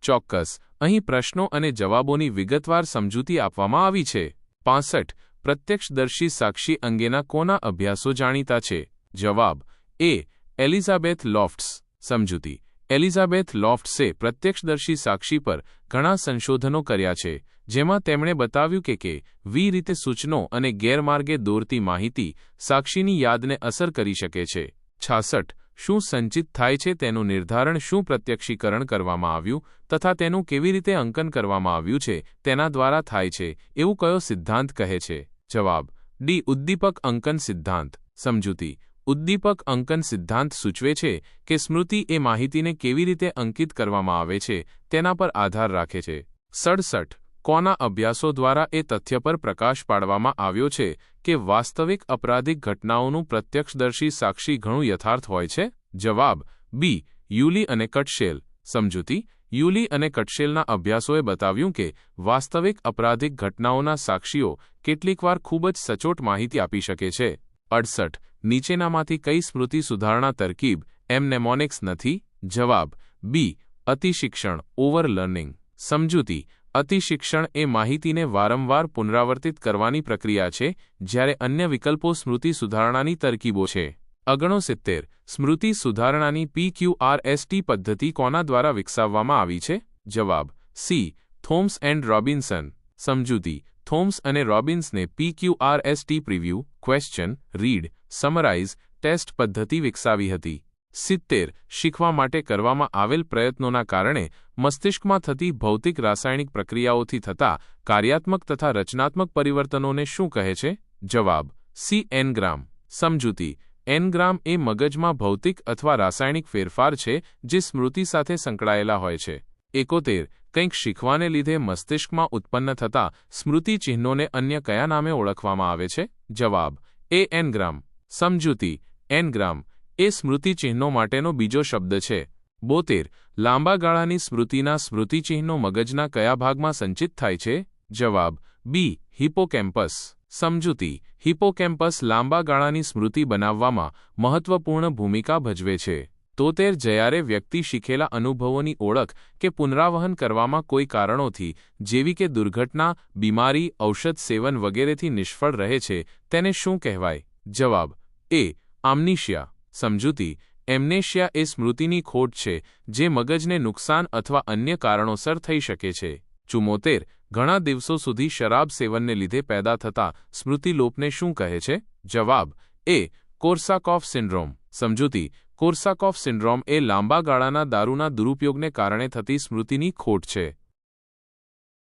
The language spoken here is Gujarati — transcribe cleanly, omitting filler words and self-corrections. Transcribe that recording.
ચોક્કસ. અહીં પ્રશ્નો અને જવાબોની વિગતવાર સમજૂતી આપવામાં આવી છે. 65. પ્રત્યક્ષદર્શી સાક્ષી અંગેના કોના અભ્યાસો જાણીતા છે? જવાબ: એ. એલિઝાબેથ લોફ્ટ્સ. સમજૂતી: એલિઝાબેથ લોફ્ટ્સે પ્રત્યક્ષદર્શી સાક્ષી પર ઘણા સંશોધનો કર્યા છે, જેમાં તેમણે બતાવ્યું કે કેવી રીતે સૂચનો અને ગેરમાર્ગે દોરતી માહિતી સાક્ષીની યાદને અસર કરી શકે છે. 66. શું સંચિત થાય છે તેનું નિર્ધારણ શું પ્રત્યક્ષીકરણ કરવામાં આવ્યું તથા તેનું કેવી રીતે અંકન કરવામાં આવ્યું છે તેના દ્વારા થાય છે એવું કયો સિદ્ધાંત કહે છે? જવાબ: ડી. ઉદ્દીપક અંકન સિદ્ધાંત. સમજૂતી: ઉદ્દીપક અંકન સિદ્ધાંત સૂચવે છે કે સ્મૃતિ એ માહિતીને કેવી રીતે અંકિત કરવામાં આવે છે તેના પર આધાર રાખે છે. 67. કોના અભ્યાસો દ્વારા એ તથ્ય પર પ્રકાશ પાડવામાં આવ્યો છે કે વાસ્તવિક અપરાધિક ઘટનાઓનું પ્રત્યક્ષદર્શી સાક્ષી ઘણું યથાર્થ હોય છે? જવાબ: બી. યુલી અને કટશેલ. સમજૂતી: યુલી અને કટશેલના અભ્યાસોએ બતાવ્યું કે વાસ્તવિક અપરાધિક ઘટનાઓના સાક્ષીઓ કેટલીકવાર ખૂબ જ સચોટ માહિતી આપી શકે છે. 68. નીચેનામાંથી કઈ સ્મૃતિ સુધારણા તરકીબ એમનેમોનિક્સ નથી? જવાબ: બી. અતિશિક્ષણ ઓવરલર્નિંગ. સમજૂતી: અતિશિક્ષણ એ માહિતીને વારંવાર પુનરાવર્તિત કરવાની પ્રક્રિયા છે, જ્યારે અન્ય વિકલ્પો સ્મૃતિ સુધારણાની તરકીબો છે. 69. સ્મૃતિ સુધારણાની PQRST પદ્ધતિ કોના દ્વારા વિકસાવવામાં આવી છે? જવાબ: સી. થોમ્સ and Robinson. સમજૂતી: થોમ્સ અને રોબિન્સને PQRST preview, question, read, summarise, test પદ્ધતિ વિકસાવી હતી. 70. શીખવા માટે કરવામાં આવેલ પ્રયત્નોના કારણે મસ્તિષ્કમાં થતી ભૌતિક રાસાયણિક પ્રક્રિયાઓથી થતા કાર્યાત્મક તથા રચનાત્મક પરિવર્તનોને શું કહે છે? જવાબ: સી. એનગ્રામ. સમજૂતી: એનગ્રામ એ મગજમાં ભૌતિક અથવા રાસાયણિક ફેરફાર છે જે સ્મૃતિ સાથે સંકળાયેલા હોય છે. 71. કંઈક શીખવાને લીધે મસ્તિષ્કમાં ઉત્પન્ન થતા સ્મૃતિ ચિહ્નોને અન્ય કયા નામે ઓળખવામાં આવે છે? જવાબ: એ. એનગ્રામ. સમજૂતી: એનગ્રામ એ સ્મૃતિ ચિહ્નો માટેનો બીજો શબ્દ છે. 72. લાંબા ગાળાની સ્મૃતિના સ્મૃતિચિહ્નો મગજના કયા ભાગમાં સંચિત થાય છે? જવાબ: બી. હિપ્પોકેમ્પસ. સમજૂતી: હિપ્પોકેમ્પસ લાંબા ગાળાની સ્મૃતિ બનાવવામાં મહત્વપૂર્ણ ભૂમિકા ભજવે છે. 73. જ્યારે વ્યક્તિ શીખેલા અનુભવોની ઓળખ કે પુનરાવહન કરવામાં કોઈ કારણોથી, જેવી કે દુર્ઘટના, બીમારી, ઔષધ સેવન વગેરેથી નિષ્ફળ રહે છે, તેને શું કહેવાય? જવાબ: એ. આમ્નીશિયા. સમજૂતી: એમ્નેશિયા એ સ્મૃતિની ખોટ છે જે મગજને નુકસાન અથવા અન્ય કારણોસર થઈ શકે છે. 74. ઘણા દિવસો સુધી શરાબ સેવનને લીધે પેદા થતા સ્મૃતિલોપને શું કહે છે? જવાબ: એ. કોર્સાકોફ સિન્ડ્રોમ. સમજૂતી: કોર્સાકોફ સિન્ડ્રોમ એ લાંબા ગાળાના દારૂના દુરુપયોગને કારણે થતી સ્મૃતિની ખોટ છે.